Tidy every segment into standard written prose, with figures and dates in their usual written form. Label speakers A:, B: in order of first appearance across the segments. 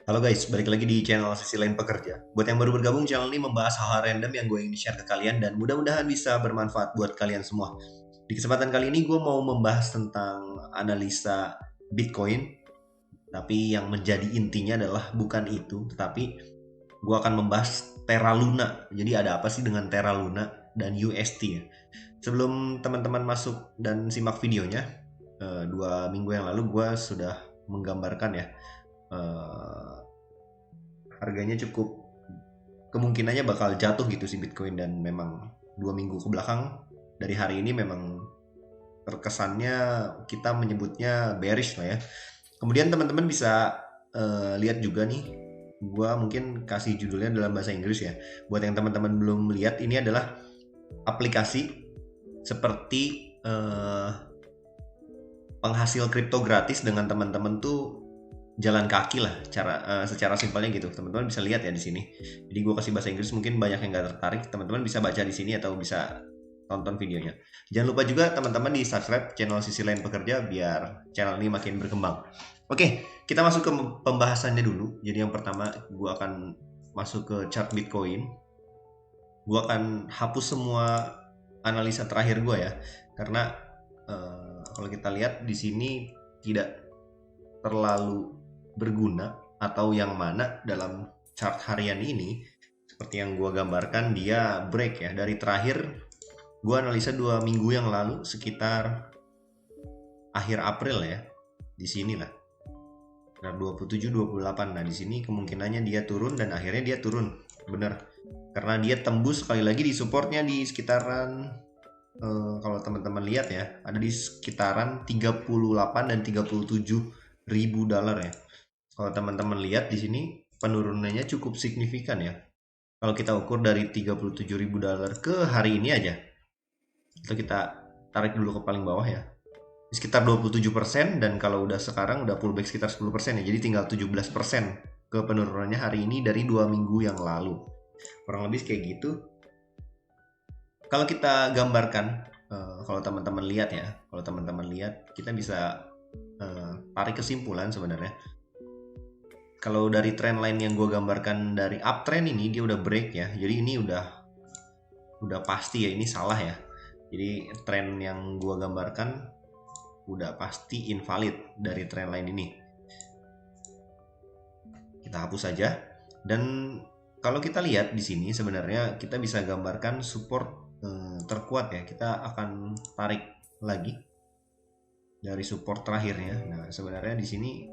A: Halo guys, balik lagi di channel Sisi Lain Pekerja. Buat yang baru bergabung, channel ini membahas hal-hal random yang gue ingin share ke kalian dan mudah-mudahan bisa bermanfaat buat kalian semua. Di kesempatan kali ini gue mau membahas tentang analisa Bitcoin, tapi yang menjadi intinya adalah bukan itu, tetapi gue akan membahas Terra Luna. Jadi ada apa sih dengan Terra Luna dan UST ya? Sebelum teman-teman masuk dan simak videonya, 2 minggu yang lalu gue sudah menggambarkan ya, eh, harganya cukup kemungkinannya bakal jatuh gitu sih Bitcoin, dan memang 2 minggu ke belakang dari hari ini memang terkesannya kita menyebutnya bearish lah ya. Kemudian teman-teman bisa lihat juga nih, gua mungkin kasih judulnya dalam bahasa Inggris ya. Buat yang teman-teman belum lihat, ini adalah aplikasi seperti penghasil kripto gratis dengan teman-teman tuh jalan kaki lah, secara simpelnya gitu. Teman-teman bisa lihat ya di sini. Jadi gue kasih bahasa Inggris, mungkin banyak yang nggak tertarik, teman-teman bisa baca di sini atau bisa tonton videonya. Jangan lupa juga teman-teman di subscribe channel Sisi Lain Pekerja biar channel ini makin berkembang. Oke, kita masuk ke pembahasannya dulu. Jadi yang pertama gue akan masuk ke chart Bitcoin. Gue akan hapus semua analisa terakhir gue ya, karena kalau kita lihat di sini tidak terlalu berguna, atau yang mana dalam chart harian ini seperti yang gue gambarkan dia break ya dari terakhir gue analisa 2 minggu yang lalu sekitar akhir April ya, di sini lah 27 28. Nah di sini kemungkinannya dia turun dan akhirnya dia turun bener, karena dia tembus sekali lagi di supportnya di sekitaran kalau teman-teman lihat ya, ada di sekitaran 38 dan 37 ribu dolar ya. Kalau teman-teman lihat di sini penurunannya cukup signifikan ya. Kalau kita ukur dari 37 ribu dolar ke hari ini aja, itu kita tarik dulu ke paling bawah ya, sekitar 27%, dan kalau udah sekarang udah pullback sekitar 10% ya. Jadi tinggal 17% ke penurunannya hari ini dari 2 minggu yang lalu. Kurang lebih kayak gitu. Kalau kita gambarkan, kalau teman-teman lihat ya, kalau teman-teman lihat kita bisa tarik kesimpulan sebenarnya. Kalau dari trend line yang gue gambarkan dari uptrend ini, dia udah break ya. Jadi ini udah pasti ya, ini salah ya. Jadi trend yang gue gambarkan udah pasti invalid dari trend line ini. Kita hapus saja. Dan kalau kita lihat di sini sebenarnya kita bisa gambarkan support terkuat ya. Kita akan tarik lagi dari support terakhirnya. Nah, sebenarnya di sini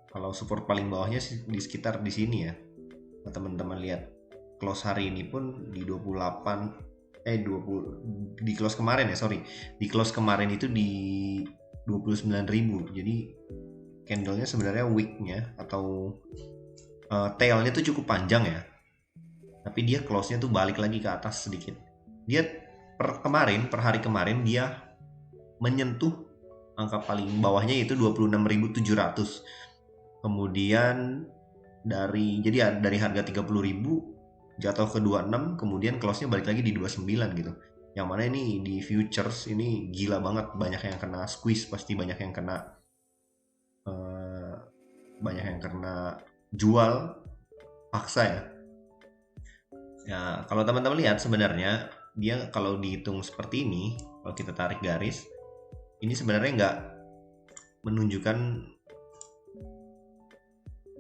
A: kalau support paling bawahnya di sekitar di sini ya. Nah, teman-teman lihat close hari ini pun di 28, 20 di close kemarin ya, sorry. Di close kemarin itu di 29.000. Jadi candlenya sebenarnya wicknya atau tailnya tuh cukup panjang ya. Tapi dia close-nya tuh balik lagi ke atas sedikit. Dia per hari kemarin dia menyentuh angka paling bawahnya yaitu 26.700. Kemudian dari harga 30.000 jatuh ke 26, kemudian close-nya balik lagi di 29 gitu. Yang mana ini di futures ini gila banget, banyak yang kena squeeze, pasti eh, banyak yang kena jual paksa ya. Ya, kalau teman-teman lihat sebenarnya dia kalau dihitung seperti ini, kalau kita tarik garis, ini sebenarnya nggak menunjukkan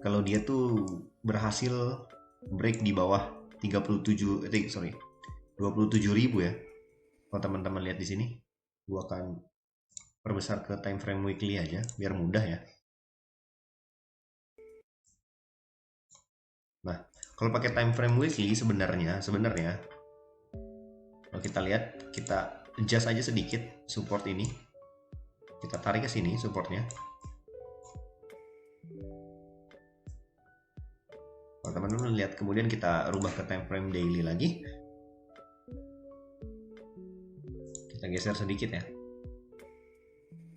A: kalau dia tuh berhasil break di bawah 27 ribu ya. Kalau teman-teman lihat di sini, gua akan perbesar ke time frame weekly aja biar mudah ya. Nah, kalau pakai time frame weekly sebenarnya kalau kita lihat, kita adjust aja sedikit support ini. Kita tarik ke sini supportnya. Kalau teman-teman lihat, kemudian kita rubah ke time frame daily lagi. Kita geser sedikit ya.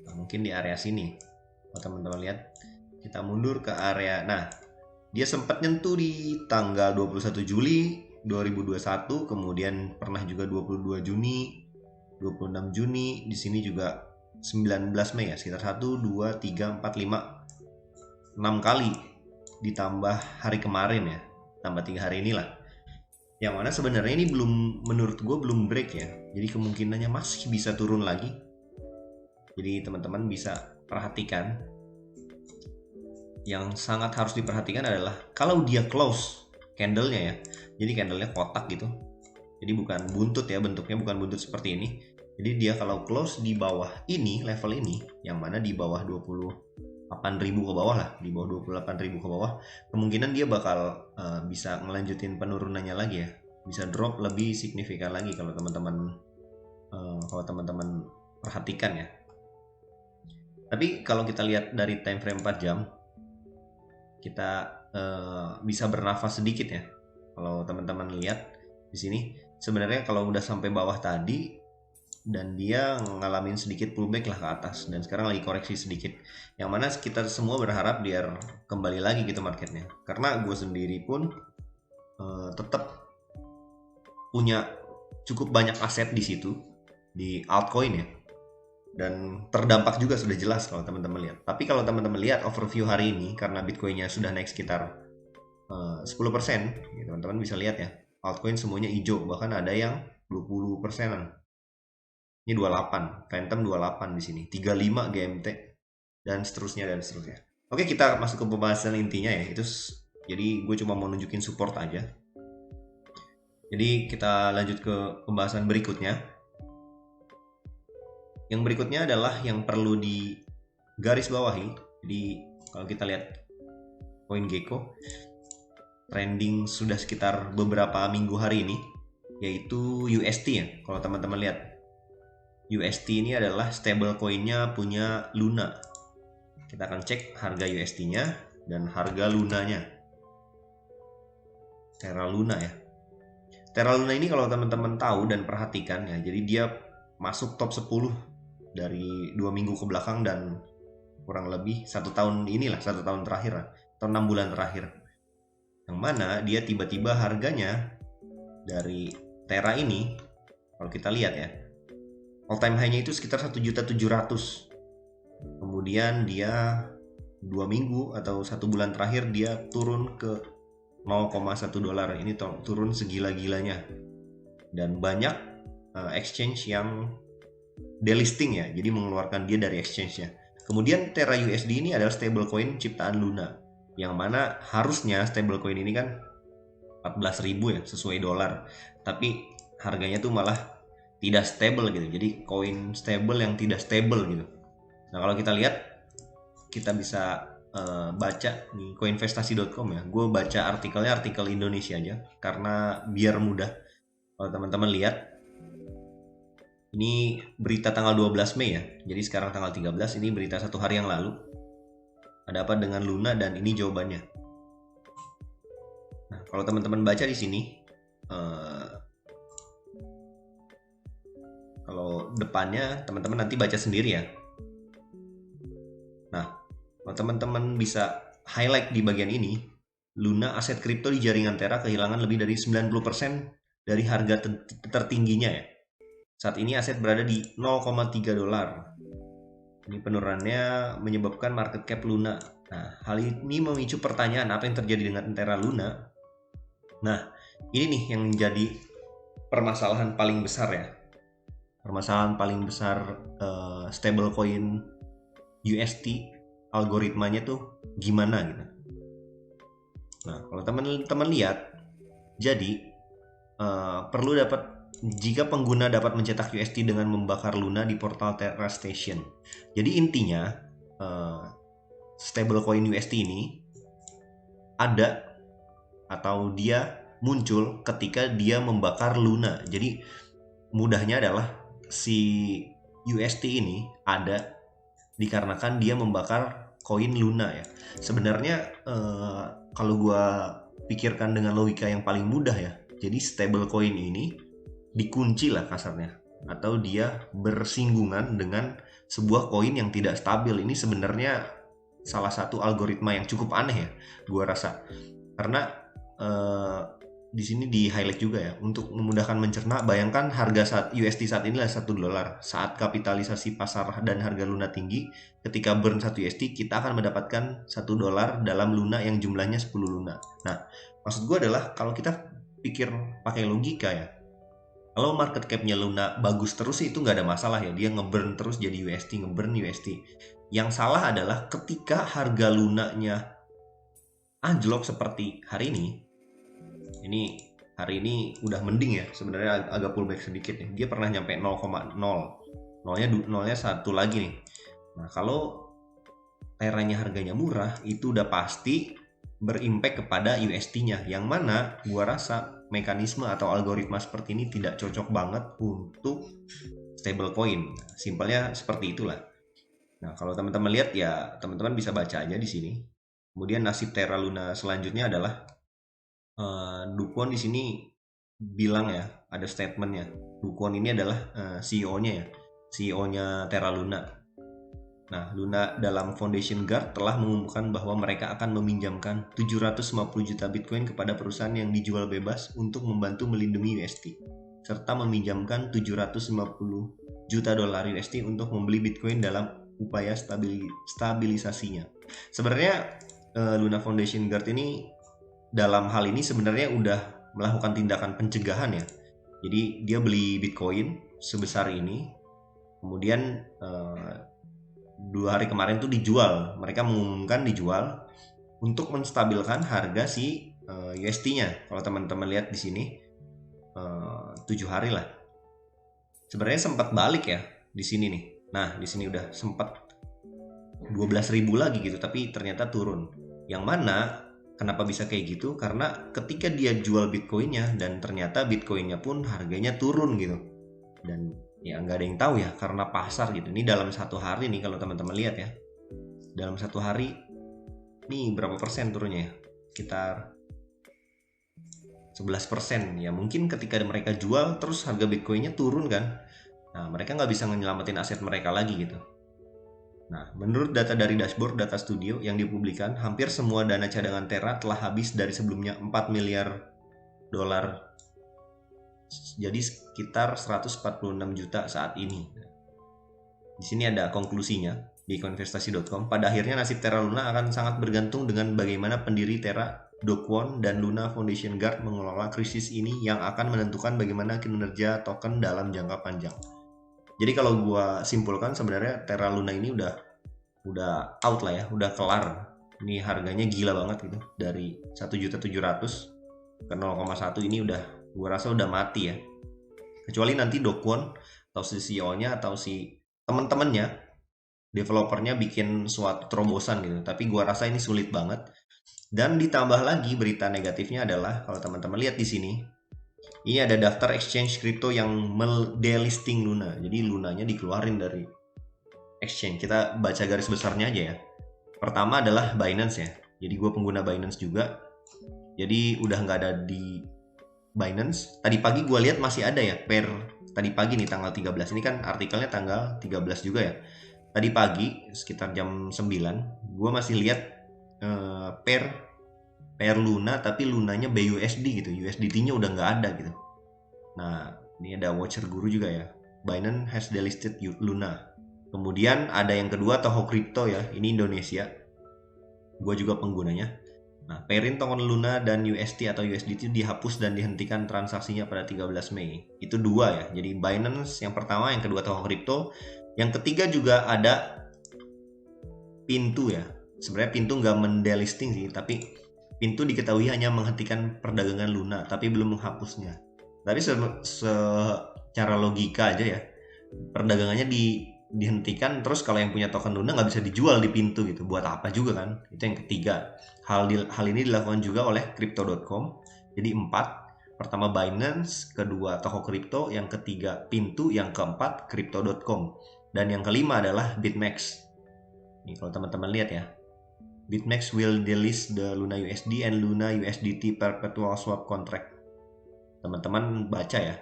A: Nah, mungkin di area sini. Kalau teman-teman lihat, kita mundur ke area. Nah, dia sempat nyentuh di tanggal 21 Juli 2021, kemudian pernah juga 22 Juni, 26 Juni, di sini juga 19 Mei ya, sekitar 1 2 3 4 5 6 kali ditambah hari kemarin ya, tambah 3 hari inilah. Yang mana sebenarnya ini belum, menurut gue belum break ya. Jadi kemungkinannya masih bisa turun lagi. Jadi teman-teman bisa perhatikan. Yang sangat harus diperhatikan adalah kalau dia close candlenya ya. Jadi candlenya kotak gitu. Jadi bukan buntut ya, bentuknya bukan buntut seperti ini. Jadi dia kalau close di bawah ini, level ini, yang mana di bawah 28.000 ke bawah lah, di bawah 28.000 ke bawah, kemungkinan dia bakal bisa ngelanjutin penurunannya lagi ya, bisa drop lebih signifikan lagi kalau teman-teman perhatikan ya. Tapi kalau kita lihat dari time frame 4 jam, kita bisa bernafas sedikit ya. Kalau teman-teman lihat di sini, sebenarnya kalau udah sampai bawah tadi dan dia ngalamin sedikit pullback lah ke atas dan sekarang lagi koreksi sedikit, yang mana kita semua berharap biar kembali lagi gitu marketnya, karena gue sendiri pun tetap punya cukup banyak aset di situ, di altcoin ya, dan terdampak juga sudah jelas kalau teman-teman lihat. Tapi kalau teman-teman lihat overview hari ini, karena Bitcoinnya sudah naik sekitar 10%, ya, teman-teman bisa lihat ya, altcoin semuanya hijau, bahkan ada yang 20%-an. Ini 28, Phantom 28 di sini, 35 GMT, dan seterusnya dan seterusnya. Oke, kita masuk ke pembahasan intinya ya. Jadi gue cuma mau nunjukin support aja. Jadi kita lanjut ke pembahasan berikutnya. Yang berikutnya adalah yang perlu di garis bawahi. Jadi kalau kita lihat CoinGecko, trending sudah sekitar beberapa minggu hari ini, yaitu UST ya. Kalau teman-teman lihat, UST ini adalah stable coinnya punya Luna. Kita akan cek harga UST-nya dan harga Lunanya. Terra Luna ya. Terra Luna ini kalau teman-teman tahu dan perhatikan ya, jadi dia masuk top 10 dari 2 minggu ke belakang dan kurang lebih 1 tahun inilah, 1 tahun terakhir lah, atau 6 bulan terakhir. Yang mana dia tiba-tiba harganya dari Terra ini, kalau kita lihat ya, all time high-nya itu sekitar 1.700.000. Kemudian dia 2 minggu atau 1 bulan terakhir dia turun ke $0,1. Ini turun segila-gilanya. Dan banyak exchange yang delisting ya, jadi mengeluarkan dia dari exchange-nya. Kemudian Terra USD ini adalah stablecoin ciptaan Luna, yang mana harusnya stablecoin ini kan 14.000 ya, sesuai dolar. Tapi harganya tuh malah tidak stable gitu. Jadi koin stable yang tidak stable gitu. Nah, kalau kita lihat, kita bisa baca di koinvestasi.com ya. Gue baca artikelnya, artikel Indonesia aja karena biar mudah. Kalau teman-teman lihat, ini berita tanggal 12 Mei ya. Jadi sekarang tanggal 13, ini berita 1 hari yang lalu. Ada apa dengan Luna, dan ini jawabannya. Nah, kalau teman-teman baca di sini, kalau depannya teman-teman nanti baca sendiri ya. Nah, kalau teman-teman bisa highlight di bagian ini, Luna aset kripto di jaringan Terra kehilangan lebih dari 90% dari harga tertingginya ya. Saat ini aset berada di $0,3. Ini penurunannya menyebabkan market cap Luna. Nah, hal ini memicu pertanyaan apa yang terjadi dengan Terra Luna. Nah, ini nih yang menjadi permasalahan paling besar ya. Permasalahan paling besar stablecoin UST, algoritmanya tuh gimana gitu. Nah, kalau teman-teman lihat, jadi perlu jika pengguna dapat mencetak UST dengan membakar Luna di portal Terra Station. Jadi intinya stablecoin UST ini ada atau dia muncul ketika dia membakar Luna. Jadi mudahnya adalah si UST ini ada dikarenakan dia membakar koin Luna ya. Sebenarnya kalau gue pikirkan dengan logika yang paling mudah ya, jadi stablecoin ini dikunci lah kasarnya, atau dia bersinggungan dengan sebuah koin yang tidak stabil. Ini sebenarnya salah satu algoritma yang cukup aneh ya, gue rasa, karena di sini di highlight juga ya untuk memudahkan mencerna. Bayangkan harga saat USD saat ini adalah $1. Saat kapitalisasi pasar dan harga Luna tinggi, ketika burn 1 USD kita akan mendapatkan $1 dalam Luna yang jumlahnya 10 Luna. Nah, maksud gue adalah kalau kita pikir pakai logika ya, kalau market cap-nya Luna bagus terus itu nggak ada masalah ya, dia ngeburn terus jadi USD, ngeburn USD. Yang salah adalah ketika harga Lunanya anjlok seperti hari ini hari ini udah mending ya, sebenarnya agak pullback sedikit nih. Dia pernah nyampe 0,0, nolnya satu lagi nih. Nah, kalau Teranya harganya murah, itu udah pasti berimpact kepada USD-nya, yang mana gua rasa mekanisme atau algoritma seperti ini tidak cocok banget untuk stablecoin. Simpelnya seperti itulah. Nah, kalau teman-teman lihat ya, teman-teman bisa baca aja di sini. Kemudian nasib Terra Luna selanjutnya adalah Dukwon di sini bilang ya, ada statementnya. Dukwon ini adalah CEO-nya ya, CEO-nya Terra Luna. Nah, Luna dalam Foundation Guard telah mengumumkan bahwa mereka akan meminjamkan 750 juta Bitcoin kepada perusahaan yang dijual bebas untuk membantu melindungi USD, serta meminjamkan 750 juta dolar USD untuk membeli Bitcoin dalam upaya stabilisasinya. Sebenarnya Luna Foundation Guard ini dalam hal ini sebenarnya udah melakukan tindakan pencegahan ya. Jadi dia beli Bitcoin sebesar ini, kemudian 2 hari kemarin tuh dijual. Mereka mengumumkan dijual untuk menstabilkan harga si USD-nya. Kalau teman-teman lihat di sini 7 hari lah. Sebenarnya sempat balik ya di sini nih. Nah, di sini udah sempat 12.000 lagi gitu, tapi ternyata turun. Yang mana kenapa bisa kayak gitu? Karena ketika dia jual Bitcoin-nya dan ternyata Bitcoin-nya pun harganya turun gitu. Dan ya nggak ada yang tahu ya, karena pasar gitu. Ini dalam satu hari nih kalau teman-teman lihat ya. Dalam satu hari nih berapa persen turunnya ya? Sekitar 11%. Ya mungkin ketika mereka jual terus harga Bitcoin-nya turun kan. Nah, mereka nggak bisa nyelamatin aset mereka lagi gitu. Nah, menurut data dari dashboard Data Studio yang dipublikkan, hampir semua dana cadangan Terra telah habis dari sebelumnya 4 miliar dolar. Jadi sekitar 146 juta saat ini. Di sini ada konklusinya di coinvestasi.com. Pada akhirnya nasib Terra Luna akan sangat bergantung dengan bagaimana pendiri Terra, Do Kwon, dan Luna Foundation Guard mengelola krisis ini yang akan menentukan bagaimana kinerja token dalam jangka panjang. Jadi kalau gua simpulkan sebenarnya Terra Luna ini udah out lah ya, udah kelar. Ini harganya gila banget gitu. Dari 1.700.000 ke 0,1 ini udah gua rasa udah mati ya. Kecuali nanti Do Kwon atau si CEO-nya atau si teman-temannya, developernya bikin suatu terobosan gitu. Tapi gua rasa ini sulit banget. Dan ditambah lagi berita negatifnya adalah kalau teman-teman lihat di sini, ini ada daftar exchange crypto yang delisting Luna. Jadi Lunanya dikeluarin dari exchange. Kita baca garis besarnya aja ya. Pertama adalah Binance ya. Jadi gue pengguna Binance juga. Jadi udah nggak ada di Binance. Tadi pagi gue lihat masih ada ya. Tadi pagi nih tanggal 13. Ini kan artikelnya tanggal 13 juga ya. Tadi pagi sekitar jam 9 gue masih lihat pair Luna, tapi Lunanya BUSD gitu. USDT-nya udah nggak ada gitu. Nah, ini ada Watcher Guru juga ya. Binance has delisted Luna. Kemudian ada yang kedua Toho Crypto ya. Ini Indonesia. Gue juga penggunanya. Nah, pairing token Luna dan USD atau USDT dihapus dan dihentikan transaksinya pada 13 Mei. Itu dua ya. Jadi Binance yang pertama, yang kedua Toho Crypto. Yang ketiga juga ada Pintu ya. Sebenarnya Pintu nggak mendelisting sih, tapi Pintu diketahui hanya menghentikan perdagangan Luna, tapi belum menghapusnya. Tapi secara logika aja ya, perdagangannya dihentikan, terus kalau yang punya token Luna nggak bisa dijual di Pintu gitu. Buat apa juga kan? Itu yang ketiga. Hal ini dilakukan juga oleh Crypto.com. Jadi 4. Pertama Binance, kedua Toho Crypto, yang ketiga Pintu, yang keempat Crypto.com. Dan yang kelima adalah BitMEX. Nih kalau teman-teman lihat ya. BitMEX will delist the Luna USD and Luna USDT perpetual swap contract. Teman-teman baca ya.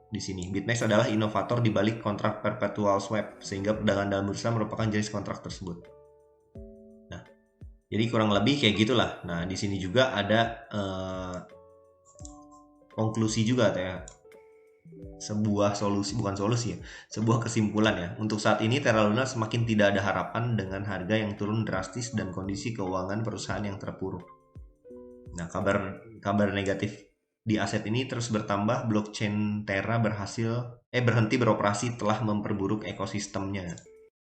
A: Di sini, BitMEX adalah inovator di balik kontrak perpetual swap, sehingga perdagangan dalam bursa merupakan jenis kontrak tersebut. Nah, jadi kurang lebih kayak gitulah. Nah, di sini juga ada konklusi juga atau ya sebuah solusi, bukan solusi ya, sebuah kesimpulan ya. Untuk saat ini Terra Luna semakin tidak ada harapan dengan harga yang turun drastis dan kondisi keuangan perusahaan yang terpuruk. Nah, kabar negatif di aset ini terus bertambah. Blockchain Terra berhenti beroperasi telah memperburuk ekosistemnya.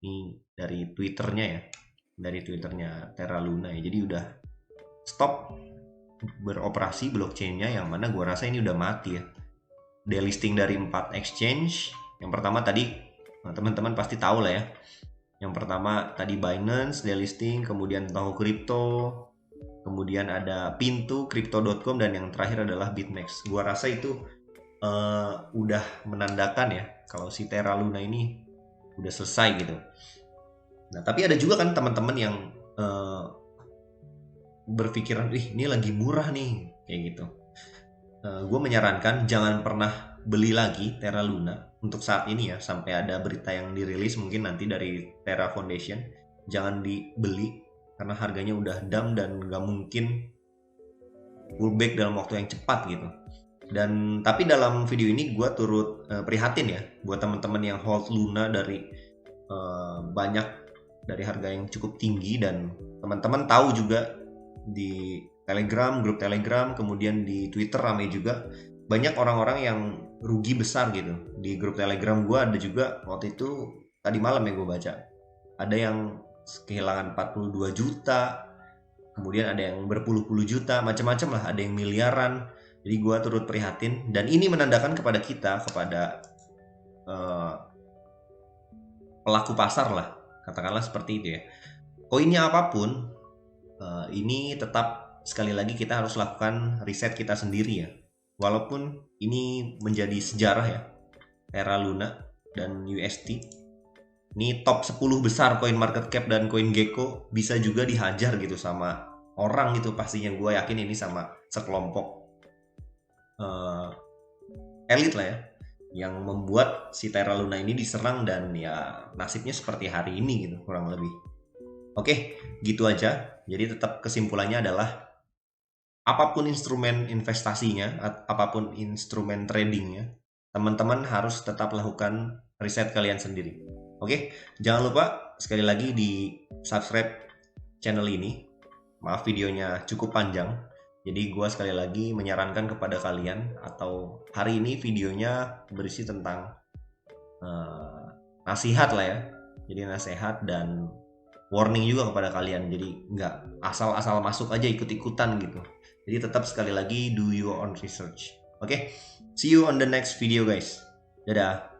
A: Ini dari Twitternya ya, dari Twitternya Terra Luna ya. Jadi udah stop beroperasi blockchainnya, yang mana gue rasa ini udah mati ya. Delisting dari 4 exchange. Yang pertama tadi teman-teman pasti tahu lah ya. Yang pertama tadi Binance delisting, kemudian Toho Crypto, kemudian ada Pintu, Crypto.com, dan yang terakhir adalah BitMEX. Gua rasa itu udah menandakan ya kalau si Terra Luna ini udah selesai gitu. Nah, tapi ada juga kan teman-teman yang berpikiran, ini lagi murah nih kayak gitu. Gue menyarankan jangan pernah beli lagi Terra Luna untuk saat ini ya, sampai ada berita yang dirilis mungkin nanti dari Terra Foundation. Jangan dibeli karena harganya udah dump dan gak mungkin pullback dalam waktu yang cepat gitu. Dan tapi dalam video ini gue turut prihatin ya buat teman-teman yang hold Luna dari banyak dari harga yang cukup tinggi. Dan teman-teman tahu juga di Telegram, grup Telegram, kemudian di Twitter ramai juga banyak orang-orang yang rugi besar gitu. Di grup Telegram gue ada juga waktu itu, tadi malam yang gue baca, ada yang kehilangan 42 juta, kemudian ada yang berpuluh-puluh juta, macam-macam lah, ada yang miliaran. Jadi gue turut prihatin, dan ini menandakan kepada kita, kepada pelaku pasar lah, katakanlah seperti itu ya. Koinnya apapun, ini tetap sekali lagi kita harus lakukan riset kita sendiri ya. Walaupun ini menjadi sejarah ya, Terra Luna dan UST. Ini top 10 besar coin market cap dan CoinGecko bisa juga dihajar gitu sama orang gitu pastinya. Gue yakin ini sama sekelompok elit lah ya, yang membuat si Terra Luna ini diserang, dan ya nasibnya seperti hari ini gitu kurang lebih. Oke, gitu aja. Jadi tetap kesimpulannya adalah apapun instrumen investasinya, apapun instrumen tradingnya, teman-teman harus tetap lakukan riset kalian sendiri. Oke, jangan lupa sekali lagi di subscribe channel ini. Maaf videonya cukup panjang, jadi gue sekali lagi menyarankan kepada kalian, atau hari ini videonya berisi tentang nasihat lah ya. Jadi nasihat dan warning juga kepada kalian. Jadi nggak asal-asal masuk aja ikut-ikutan gitu. Jadi tetap sekali lagi do your own research. Oke, see you on the next video guys. Dadah.